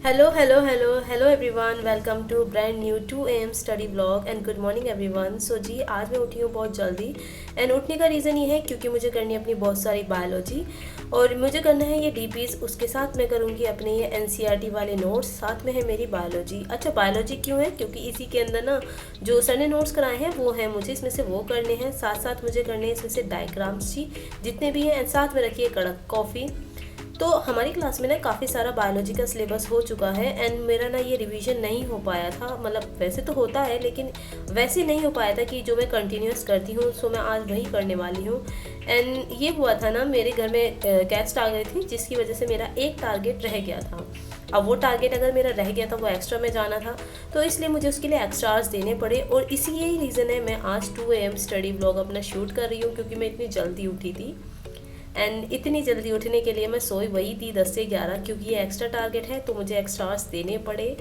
Hello everyone, welcome to brand new 2 AM study blog and good morning everyone. So जी, आज मैं उठी हूँ बहुत जल्दी एंड उठने का रीज़न ये है क्योंकि मुझे करनी है अपनी बहुत सारी बायोलॉजी और मुझे करना है ये डीपीज़। उसके साथ मैं करूँगी अपने ये एनसीईआरटी वाले नोट्स, साथ में है मेरी बायोलॉजी। अच्छा, बायोलॉजी क्यों है? क्योंकि इसी के अंदर ना जो सर ने नोट्स कराए हैं वो हैं, मुझे इसमें से वो करने हैं। साथ साथ मुझे करने हैं इसमें से डायग्राम्स जी जितने भी हैं, एंड साथ में रखिए कड़क कॉफ़ी। तो हमारी क्लास में ना काफ़ी सारा बायोलॉजी का सिलेबस हो चुका है एंड मेरा ना ये रिवीजन नहीं हो पाया था। मतलब वैसे तो होता है लेकिन वैसे नहीं हो पाया था कि जो मैं कंटिन्यूस करती हूँ, सो मैं आज वही करने वाली हूँ। एंड ये हुआ था ना, मेरे घर में गेस्ट आ गए थे जिसकी वजह से मेरा एक टारगेट रह गया था। अब वो टारगेट अगर मेरा रह गया था, वो एक्स्ट्रा में जाना था, तो इसलिए मुझे उसके लिए एक्स्ट्रास देने पड़े। और इसी यही रीज़न है मैं आज 2 AM स्टडी ब्लॉग अपना शूट कर रही हूँ, क्योंकि मैं इतनी जल्दी उठी थी। एंड इतनी जल्दी उठने के लिए मैं सोई वही थी 10 से 11, क्योंकि ये एक्स्ट्रा टारगेट है तो मुझे एक्स्ट्रास देने पड़े।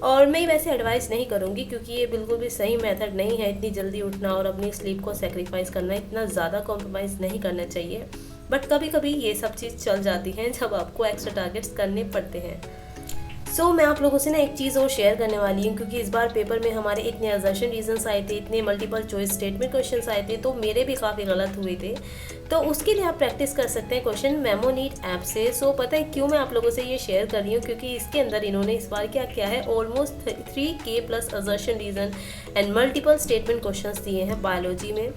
और मैं वैसे एडवाइस नहीं करूँगी क्योंकि ये बिल्कुल भी सही मेथड नहीं है इतनी जल्दी उठना और अपनी स्लीप को सेक्रीफाइस करना। इतना ज़्यादा कॉम्प्रोमाइज़ नहीं करना चाहिए, बट कभी कभी ये सब चीज़ चल जाती हैं जब आपको एक्स्ट्रा टारगेट्स करने पड़ते हैं। मैं आप लोगों से ना एक चीज़ और शेयर करने वाली हूँ, क्योंकि इस बार पेपर में हमारे इतने असर्शन रीजंस आए थे, इतने मल्टीपल चॉइस स्टेटमेंट क्वेश्चंस आए थे, तो मेरे भी काफ़ी गलत हुए थे। तो उसके लिए आप प्रैक्टिस कर सकते हैं क्वेश्चन मेमोनीट ऐप से। पता है क्यों मैं आप लोगों से ये शेयर कर रही हूँ? क्योंकि इसके अंदर इन्होंने इस बार क्या किया है, almost 3K plus assertion reason and multiple statement question दिए हैं बायोलॉजी में।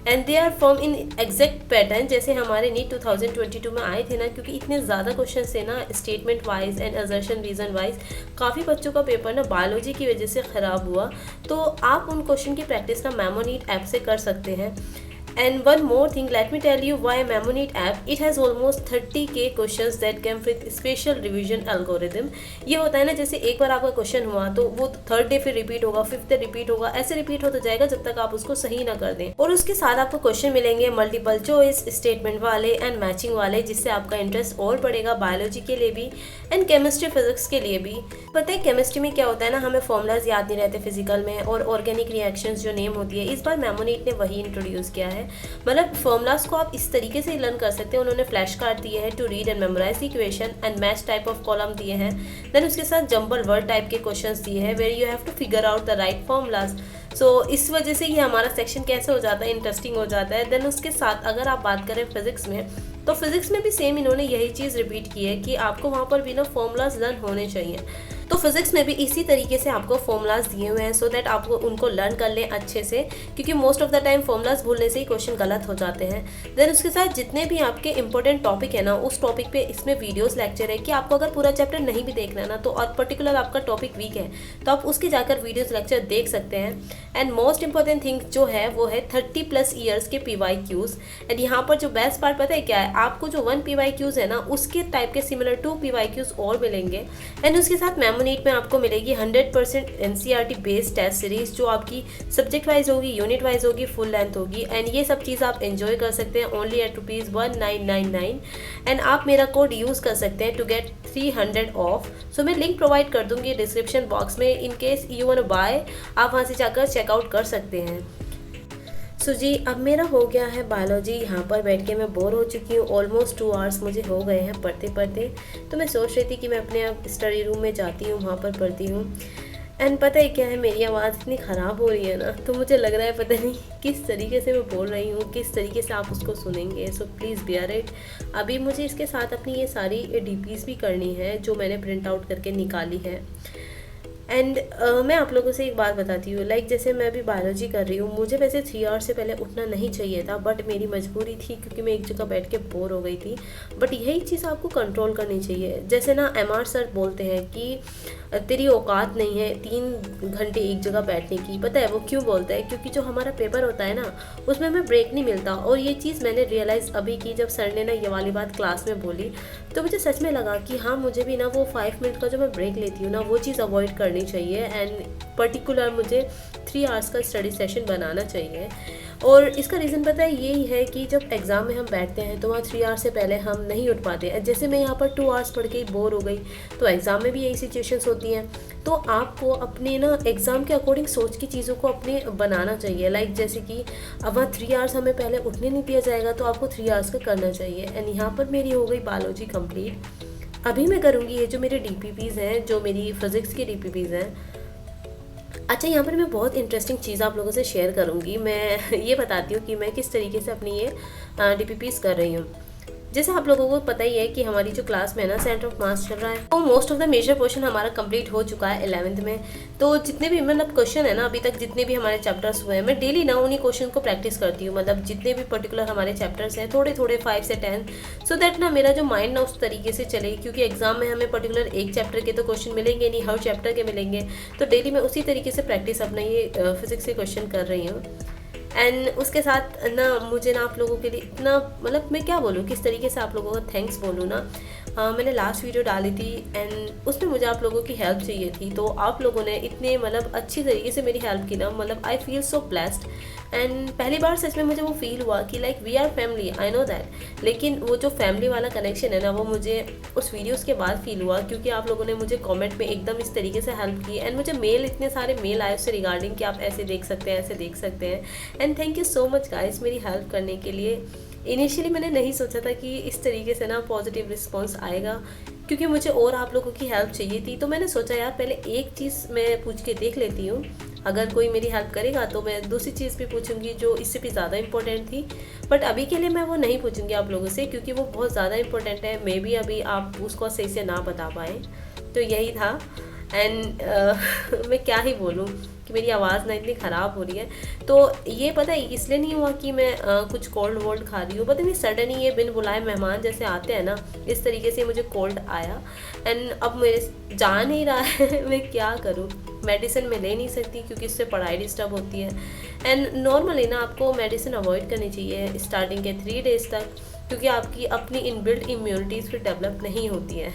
And they are form in exact pattern जैसे हमारे नीट 2022 में आए थे ना, क्योंकि इतने ज़्यादा क्वेश्चन थे ना statement wise and assertion region wise. काफ़ी बच्चों का पेपर ना बायोलॉजी की वजह से ख़राब हुआ, तो आप उन क्वेश्चन की प्रैक्टिस ना मेमोनीट ऐप से कर सकते हैं। And one more thing, let me tell you why Memonit app. It has almost 30K questions that came with special revision algorithm. ये होता है ना, जैसे एक बार आपका क्वेश्चन हुआ तो वो थर्ड डे फिर रिपीट होगा, फिफ्थ डे रिपीट होगा, ऐसे रिपीट होता जाएगा जब तक आप उसको सही ना कर दें। और उसके साथ आपको क्वेश्चन मिलेंगे मल्टीपल चॉइस, स्टेटमेंट वाले एंड मैचिंग वाले, जिससे आपका इंटरेस्ट और बढ़ेगा बायोलॉजी के लिए भी एंड केमिस्ट्री फिजिक्स के लिए भी। पता है केमिस्ट्री में क्या होता है ना, हमें फॉर्मूलाज याद नहीं रहते फिजिकल में, और ऑर्गेनिक रिएक्शंस जो नेम होती है, इस बार मेमोनीट ने वही इंट्रोड्यूस किया है। मतलब फॉर्मूलाज को आप इस तरीके से लर्न कर सकते हैं। उन्होंने फ्लैश कार्ड दिए हैं to read and memorise equation and match type of column दिए हैं। देन उसके साथ जंबल वर्ड टाइप के क्वेश्चंस दिए हैं where you have to figure out the right formulas. इस वजह से ये हमारा सेक्शन कैसे हो जाता है, इंटरेस्टिंग हो जाता है। देन उसके साथ अगर आप बात करें फिजिक्स में, तो फिजिक्स में भी सेम इन्होंने यही चीज़ रिपीट की है कि आपको वहाँ पर भी ना फॉर्मूलाज लर्न होने चाहिए। तो फिजिक्स में भी इसी तरीके से आपको फॉर्मूलाज दिए हुए हैं, सो दैट आपको उनको लर्न कर लें अच्छे से, क्योंकि most of the time formulas भूलने से ही क्वेश्चन गलत हो जाते हैं। देन उसके साथ जितने भी आपके इंपॉर्टेंट टॉपिक है ना, उस टॉपिक पे इसमें वीडियोस लेक्चर है कि आपको अगर पूरा चैप्टर नहीं भी देखना है ना, तो और पर्टिकुलर आपका टॉपिक वीक है तो आप उसके जाकर वीडियोस लेक्चर देख सकते हैं। एंड मोस्ट इंपॉर्टेंट थिंग जो है वो है 30+ ईयर्स के PYQs। एंड यहाँ पर जो बेस्ट पार्ट पता है क्या है, आपको जो 1 PYQs है ना, उसके टाइप के सिमिलर 2 PYQs और मिलेंगे। एंड उसके साथ मेमोनीट में आपको मिलेगी 100% NCERT बेस्ड टेस्ट सीरीज, जो आपकी सब्जेक्ट वाइज होगी, यूनिट वाइज होगी, फुल लेंथ होगी। एंड ये सब चीज़ आप एंजॉय कर सकते हैं ओनली एट ₹1999। एंड आप मेरा कोड यूज़ कर सकते हैं टू गेट 300 ऑफ। मैं लिंक प्रोवाइड कर दूंगी डिस्क्रिप्शन बॉक्स में, in case you want to buy, आप वहाँ से जाकर चेकआउट कर सकते हैं। जी, अब मेरा हो गया है बायोलॉजी। यहाँ पर बैठ के मैं बोर हो चुकी हूँ, ऑलमोस्ट 2 आवर्स मुझे हो गए हैं पढ़ते पढ़ते। तो मैं सोच रही थी कि मैं अपने स्टडी रूम में जाती हूँ, वहाँ पर पढ़ती हूँ। एंड पता है क्या है, मेरी आवाज़ इतनी ख़राब हो रही है ना, तो मुझे लग रहा है पता नहीं किस तरीके से मैं बोल रही हूँ, किस तरीके से आप उसको सुनेंगे। Please bear it. अभी मुझे इसके साथ अपनी ये सारी डीपीज़ भी करनी है जो मैंने प्रिंट आउट करके निकाली है। एंड मैं आप लोगों से एक बात बताती हूँ, जैसे मैं अभी बायोलॉजी कर रही हूँ, मुझे वैसे 3 आवर्स से पहले उठना नहीं चाहिए था, बट मेरी मजबूरी थी क्योंकि मैं एक जगह बैठ के बोर हो गई थी। बट यही चीज़ आपको कंट्रोल करनी चाहिए। जैसे ना MR सर बोलते हैं कि तेरी औकात नहीं है 3 घंटे एक जगह बैठने की। पता है वो क्यों बोलता है? क्योंकि जो हमारा पेपर होता है ना, उसमें हमें ब्रेक नहीं मिलता। और ये चीज़ मैंने रियलाइज़ अभी की, जब सर ने ना ये वाली बात क्लास में बोली, तो मुझे सच में लगा कि हाँ, मुझे भी ना वो 5 मिनट का जो मैं ब्रेक लेती हूँ ना, वो चीज़ अवॉइड करनी चाहिए। एंड पर्टिकुलर मुझे 3 आवर्स का स्टडी सेशन बनाना चाहिए। और इसका रीज़न पता है यही है कि जब एग्ज़ाम में हम बैठते हैं तो वहाँ 3 आवर्स से पहले हम नहीं उठ पाते। जैसे मैं यहाँ पर 2 आवर्स पढ़ के बोर हो गई, तो एग्ज़ाम में भी यही सिचुएशंस होती हैं। तो आपको अपने ना एग्ज़ाम के अकॉर्डिंग सोच की चीज़ों को अपने बनाना चाहिए। जैसे कि अब वहाँ 3 आवर्स हमें पहले उठने नहीं दिया जाएगा, तो आपको 3 आवर्स का करना चाहिए। एंड यहाँ पर मेरी हो गई बायोलॉजी कंप्लीट। अभी मैं करूँगी ये जो मेरे डीपीपीज़ हैं, जो मेरी फिज़िक्स की डीपीपीज़ हैं। अच्छा, यहाँ पर मैं बहुत इंटरेस्टिंग चीज़ आप लोगों से शेयर करूँगी। मैं ये बताती हूँ कि मैं किस तरीके से अपनी ये डीपीपीज़ कर रही हूँ। जैसे आप लोगों को पता ही है कि हमारी जो क्लास में ना सेंटर ऑफ मास चल रहा है, तो most of the major portion हमारा कंप्लीट हो चुका है 11th में। तो जितने भी मतलब क्वेश्चन है ना, अभी तक जितने भी हमारे चैप्टर्स हुए हैं, मैं डेली ना उन्हीं क्वेश्चन को प्रैक्टिस करती हूँ। मतलब जितने भी पर्टिकुलर हमारे चैप्टर्स हैं, थोड़े थोड़े 5 से 10, सो दैट ना मेरा जो माइंड ना उस तरीके से चले, क्योंकि एग्जाम में हमें पर्टिकुलर एक चैप्टर के तो क्वेश्चन मिलेंगे नहीं, हर चैप्टर के मिलेंगे। तो डेली मैं उसी तरीके से प्रैक्टिस अपना ये फिजिक्स के क्वेश्चन कर रही हूँ। एंड उसके साथ ना मुझे ना आप लोगों के लिए इतना, मतलब मैं क्या बोलूँ, किस तरीके से आप लोगों को थैंक्स बोलूँ ना। मैंने लास्ट वीडियो डाली थी एंड उसमें मुझे आप लोगों की हेल्प चाहिए थी, तो आप लोगों ने इतने मतलब अच्छी तरीके से मेरी हेल्प की ना, मतलब I feel so blessed. And पहली बार सच में मुझे वो फील हुआ कि like we are family, I know that. लेकिन वो जो फैमिली वाला कनेक्शन है ना, वो मुझे उस वीडियोस के बाद फील हुआ, क्योंकि आप लोगों ने मुझे कमेंट में एकदम इस तरीके से हेल्प की। एंड मुझे मेल, इतने सारे मेल आए उससे रिगार्डिंग कि आप ऐसे देख सकते हैं, ऐसे देख सकते हैं। And thank you so much guys मेरी हेल्प करने के लिए। इनिशियली मैंने नहीं सोचा था कि इस तरीके से ना पॉजिटिव रिस्पॉन्स आएगा, क्योंकि मुझे और आप लोगों की हेल्प चाहिए थी। तो मैंने सोचा यार पहले एक चीज़ मैं पूछ के देख लेती हूँ, अगर कोई मेरी हेल्प करेगा तो मैं दूसरी चीज़ भी पूछूंगी जो इससे भी ज़्यादा इंपॉर्टेंट थी। बट अभी के लिए मैं वो नहीं पूछूंगी आप लोगों से, क्योंकि वो बहुत ज़्यादा इंपॉर्टेंट है। मे बी अभी आप उसको सही से ना बता पाए, तो यही था। एंड मैं क्या ही बोलूँ कि मेरी आवाज़ ना इतनी ख़राब हो रही है। तो ये पता है इसलिए नहीं हुआ कि मैं कुछ कोल्ड वोल्ड खा रही हूँ, पता नहीं सडन ही ये बिन बुलाए मेहमान जैसे आते हैं ना, इस तरीके से मुझे कोल्ड आया। एंड अब मेरे जा नहीं रहा है मैं क्या करूँ, मेडिसिन में ले नहीं सकती क्योंकि इससे पढ़ाई डिस्टर्ब होती है। एंड नॉर्मली ना आपको मेडिसिन अवॉइड करनी चाहिए स्टार्टिंग के 3 डेज़ तक, क्योंकि आपकी अपनी इनबिल्ट इम्यूनिटीज़ फिर डेवलप नहीं होती है।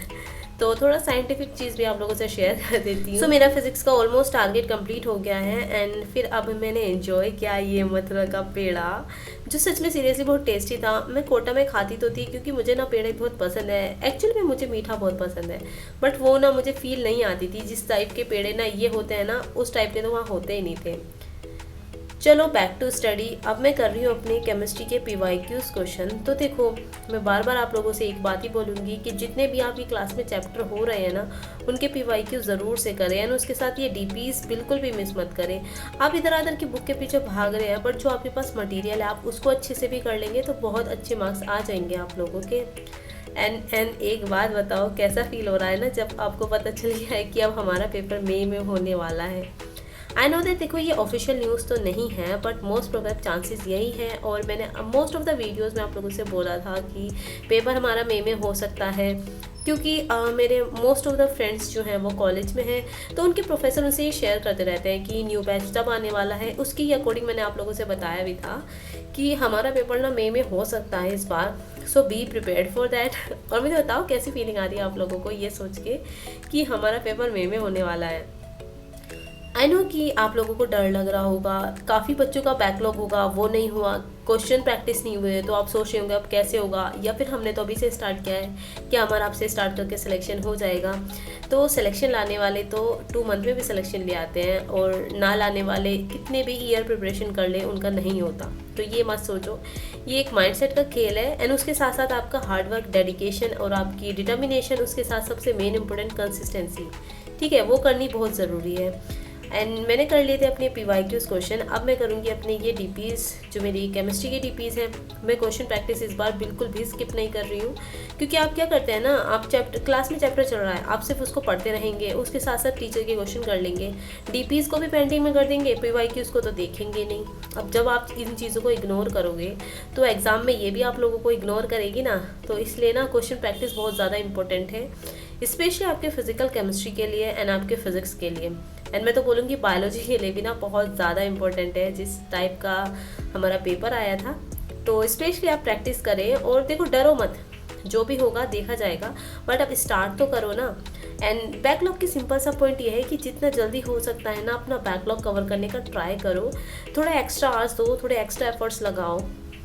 तो थोड़ा साइंटिफिक चीज़ भी आप लोगों से शेयर कर देती हूँ। सो मेरा फिजिक्स का ऑलमोस्ट टारगेट कंप्लीट हो गया है। एंड फिर अब मैंने एंजॉय किया ये मथुरा का पेड़ा, जो सच में सीरियसली बहुत टेस्टी था। मैं कोटा में खाती तो थी, क्योंकि मुझे ना पेड़े बहुत पसंद है। एक्चुअली में मुझे मीठा बहुत पसंद है, बट वो ना मुझे फील नहीं आती थी। जिस टाइप के पेड़े ना ये होते हैं ना, उस टाइप के तो वहाँ होते ही नहीं थे। चलो बैक टू स्टडी। अब मैं कर रही हूँ अपनी केमिस्ट्री के PYQs क्वेश्चन। तो देखो, मैं बार बार आप लोगों से एक बात ही बोलूँगी कि जितने भी आपकी क्लास में चैप्टर हो रहे हैं ना, उनके PYQ ज़रूर से करें। एंड उसके साथ ये DPs बिल्कुल भी मिस मत करें। आप इधर उधर की बुक के पीछे भाग रहे हैं, बट जो आपके पास मटीरियल है आप उसको अच्छे से भी कर लेंगे तो बहुत अच्छे मार्क्स आ जाएंगे आप लोगों के। एंड एक बात बताओ, कैसा फील हो रहा है ना जब आपको पता चल गया है कि अब हमारा पेपर मई में होने वाला है। आई नो दैट, देखो ये ऑफिशियल न्यूज़ तो नहीं है, बट मोस्ट प्रोबेबल चांसेस यही हैं। और मैंने मोस्ट ऑफ द वीडियोस में आप लोगों से बोला था कि पेपर हमारा मई में हो सकता है, क्योंकि मेरे मोस्ट ऑफ द फ्रेंड्स जो हैं वो कॉलेज में हैं, तो उनके प्रोफेसर उनसे ये शेयर करते रहते हैं कि न्यू बैच तब आने वाला है। उसकी अकॉर्डिंग मैंने आप लोगों से बताया भी था कि हमारा पेपर ना मई में हो सकता है इस बार। सो बी प्रिपेयर्ड फॉर दैट। और मुझे बताओ कैसी फीलिंग आ रही है आप लोगों को ये सोच के कि हमारा पेपर मई में होने वाला है। आई नो कि आप लोगों को डर लग रहा होगा, काफ़ी बच्चों का बैकलॉग होगा, वो नहीं हुआ, क्वेश्चन प्रैक्टिस नहीं हुए, तो आप सोच रहे होंगे अब कैसे होगा, या फिर हमने तो अभी से स्टार्ट किया है, क्या हमारा आपसे स्टार्ट करके सिलेक्शन हो जाएगा। तो सिलेक्शन लाने वाले तो 2 मंथ में भी सिलेक्शन ले आते हैं, और ना लाने वाले कितने भी ईयर प्रिपरेशन कर ले उनका नहीं होता। तो ये मत सोचो, ये एक माइंडसेट का खेल है। एंड उसके साथ साथ आपका हार्डवर्क, डेडिकेशन और आपकी डिटर्मिनेशन, उसके साथ सबसे मेन इंपॉर्टेंट कंसिस्टेंसी, ठीक है, वो करनी बहुत ज़रूरी है। एंड मैंने कर लिए थे अपने PYQs क्वेश्चन। अब मैं करूँगी अपने ये DPs, जो मेरी केमिस्ट्री के DPs हैं। मैं क्वेश्चन प्रैक्टिस इस बार बिल्कुल भी स्किप नहीं कर रही हूँ, क्योंकि आप क्या करते हैं ना, आप क्लास में चैप्टर चल रहा है, आप सिर्फ उसको पढ़ते रहेंगे, उसके साथ साथ टीचर के क्वेश्चन कर लेंगे, DPs को भी पेंडिंग में कर देंगे, PYQs को तो देखेंगे नहीं। अब जब आप इन चीज़ों को इग्नोर करोगे तो एग्ज़ाम में ये भी आप लोगों को इग्नोर करेगी ना। तो इसलिए ना क्वेश्चन प्रैक्टिस बहुत ज़्यादा इंपॉर्टेंट है, स्पेशली आपके फिजिकल केमिस्ट्री के लिए एंड आपके फिजिक्स के लिए। एंड मैं तो बोलूँगी बायोलॉजी के लिए भी ना बहुत ज़्यादा इंपॉर्टेंट है, जिस टाइप का हमारा पेपर आया था। तो स्पेशली आप प्रैक्टिस करें, और देखो डरो मत, जो भी होगा देखा जाएगा, बट अब स्टार्ट तो करो ना। एंड बैकलॉग की सिंपल सा पॉइंट ये है कि जितना जल्दी हो सकता है ना अपना बैकलॉग कवर करने का ट्राई करो, थोड़ा एक्स्ट्रा आवर्स दो, थोड़े एक्स्ट्रा एफर्ट्स लगाओ,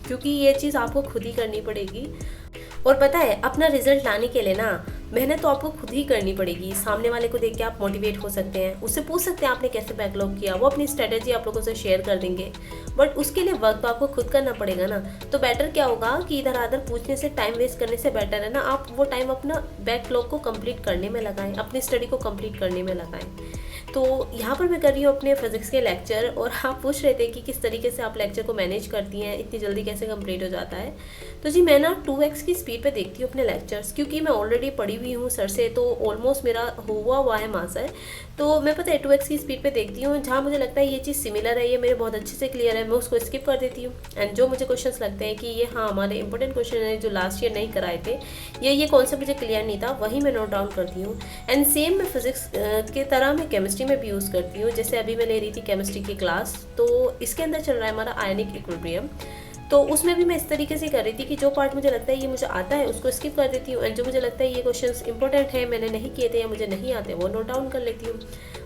क्योंकि ये चीज़ आपको खुद ही करनी पड़ेगी। और पता है, अपना रिजल्ट लाने के लिए ना मेहनत तो आपको खुद ही करनी पड़ेगी। सामने वाले को देख के आप मोटिवेट हो सकते हैं, उससे पूछ सकते हैं आपने कैसे बैकलॉग किया, वो अपनी स्ट्रेटेजी आप लोगों से शेयर कर देंगे, बट उसके लिए वर्क तो आपको खुद करना पड़ेगा ना। तो बेटर क्या होगा कि इधर आधर पूछने से, टाइम वेस्ट करने से बेटर है ना आप वो टाइम अपना बैकलॉग को कंप्लीट करने में लगाएं, अपनी स्टडी को कंप्लीट करने में लगाएं। तो यहाँ पर मैं कर रही हूँ अपने फिजिक्स के लेक्चर, और आप पूछ रहे थे कि किस तरीके से आप लेक्चर को मैनेज करती हैं, इतनी जल्दी कैसे कंप्लीट हो जाता है। तो जी मैं ना 2x की स्पीड पे देखती हूँ अपने लेक्चर्स, क्योंकि मैं ऑलरेडी पढ़ी हुई हूँ सर से, तो ऑलमोस्ट मेरा हुआ है मास्टर। तो मैं पता है 2x की स्पीड पे देखती हूँ, जहाँ मुझे लगता है ये चीज़ सिमिलर है, ये मेरे बहुत अच्छे से क्लियर है, मैं उसको स्किप कर देती हूँ। एंड जो मुझे क्वेश्चंस लगते हैं कि ये हाँ हमारे इंपॉर्टेंट क्वेश्चन है जो लास्ट ईयर नहीं कराए थे, ये कॉन्सेप्ट मुझे क्लियर नहीं था, वही मैं नोट डाउन करती हूँ। एंड सेम मैं फिजिक्स के तरह मैं केमिस्ट्री में भी यूज़ करती हूँ। जैसे अभी मैं ले रही थी केमिस्ट्री की क्लास, तो इसके अंदर चल रहा है हमारा आयनिक इक्विलिब्रियम, तो उसमें भी मैं इस तरीके से कर रही थी कि जो पार्ट मुझे लगता है ये मुझे आता है उसको स्किप कर देती हूँ, एंड जो मुझे लगता है ये क्वेश्चंस इंपॉर्टेंट है, मैंने नहीं किए थे या मुझे नहीं आते, वो नोट डाउन कर लेती हूँ।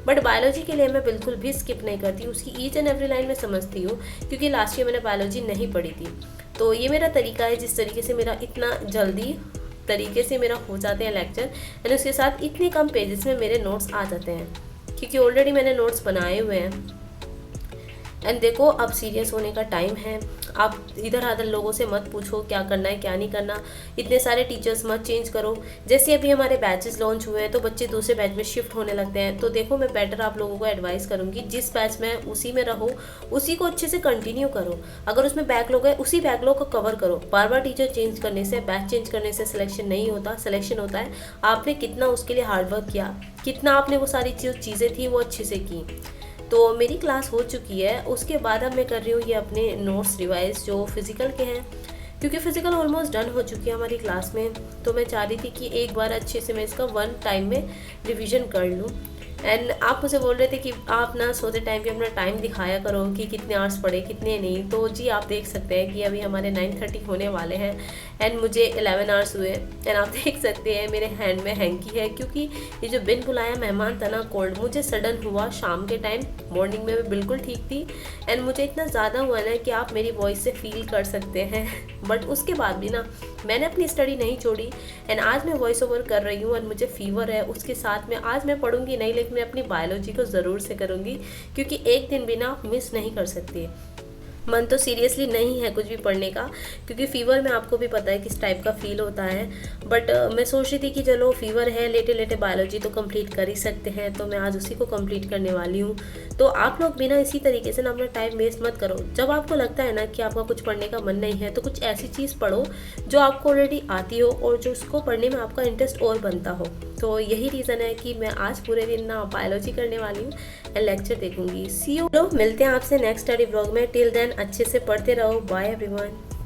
बट बायोलॉजी के लिए मैं बिल्कुल भी स्किप नहीं करती, उसकी ईच एंड एवरी लाइन में समझती हूँ, क्योंकि लास्ट ईयर मैंने बायोलॉजी नहीं पढ़ी थी। तो ये मेरा तरीका है जिस तरीके से मेरा इतना जल्दी तरीके से मेरा हो जाते हैं लेक्चर, एंड उसके साथ इतने कम पेजेस में मेरे नोट्स आ जाते हैं, क्योंकि ऑलरेडी मैंने नोट्स बनाए हुए हैं। एंड देखो अब सीरियस होने का टाइम है, आप इधर आधर लोगों से मत पूछो क्या करना है क्या नहीं करना, इतने सारे टीचर्स मत चेंज करो। जैसे अभी हमारे बैचेस लॉन्च हुए हैं तो बच्चे दूसरे बैच में शिफ्ट होने लगते हैं, तो देखो मैं बेटर आप लोगों को एडवाइस करूँगी जिस बैच में उसी में रहो, उसी को अच्छे से कंटिन्यू करो। अगर उसमें बैकलॉग है उसी बैकलॉग को कवर करो। बार बार टीचर चेंज करने से, बैच चेंज करने से सिलेक्शन नहीं होता, सिलेक्शन होता है आपने कितना उसके लिए हार्डवर्क किया, कितना आपने वो सारी चीज़ें थी वो अच्छे से की। तो मेरी क्लास हो चुकी है, उसके बाद अब मैं कर रही हूँ ये अपने नोट्स रिवाइज जो फिज़िकल के हैं, क्योंकि फ़िज़िकल ऑलमोस्ट डन हो चुकी है हमारी क्लास में। तो मैं चाह रही थी कि एक बार अच्छे से मैं इसका वन टाइम में रिवीजन कर लूँ। एंड आप मुझे बोल रहे थे कि आप ना सोते टाइम पे अपना टाइम दिखाया करो कि कितने आवर्स पढ़े कितने नहीं। तो जी आप देख सकते हैं कि अभी हमारे 9:30 होने वाले हैं एंड मुझे 11 आवर्स हुए। एंड आप देख सकते हैं मेरे हैंड में हैंकी है, क्योंकि ये जो बिन बुलाया मेहमान था ना कोल्ड, मुझे सडन हुआ शाम के टाइम। मॉर्निंग में मैं बिल्कुल ठीक थी एंड मुझे इतना ज़्यादा हुआ ना कि आप मेरी वॉइस से फील कर सकते हैं। बट उसके बाद भी ना मैंने अपनी स्टडी नहीं छोड़ी एंड आज मैं वॉइस ओवर कर रही हूँ एंड मुझे फीवर है। उसके साथ में आज मैं पढ़ूंगी नहीं, लेकिन मैं अपनी बायोलॉजी को ज़रूर से करूँगी, क्योंकि एक दिन भी ना आप मिस नहीं कर सकती। मन तो सीरियसली नहीं है कुछ भी पढ़ने का, क्योंकि फ़ीवर में आपको भी पता है किस टाइप का फ़ील होता है। बट मैं सोच रही थी कि चलो फ़ीवर है, लेटे लेटे बायोलॉजी तो कंप्लीट कर ही सकते हैं, तो मैं आज उसी को कंप्लीट करने वाली हूँ। तो आप लोग भी ना इसी तरीके से ना अपना टाइम वेस्ट मत करो। जब आपको लगता है ना कि आपका कुछ पढ़ने का मन नहीं है, तो कुछ ऐसी चीज़ पढ़ो जो आपको ऑलरेडी आती हो और जो उसको पढ़ने में आपका इंटरेस्ट और बनता हो। तो यही रीज़न है कि मैं आज पूरे दिन ना बायोलॉजी करने वाली हूँ एंड लेक्चर देखूंगी। See you. मिलते हैं आपसे नेक्स्ट स्टडी ब्लॉग में। टिल देन अच्छे से पढ़ते रहो। Bye everyone.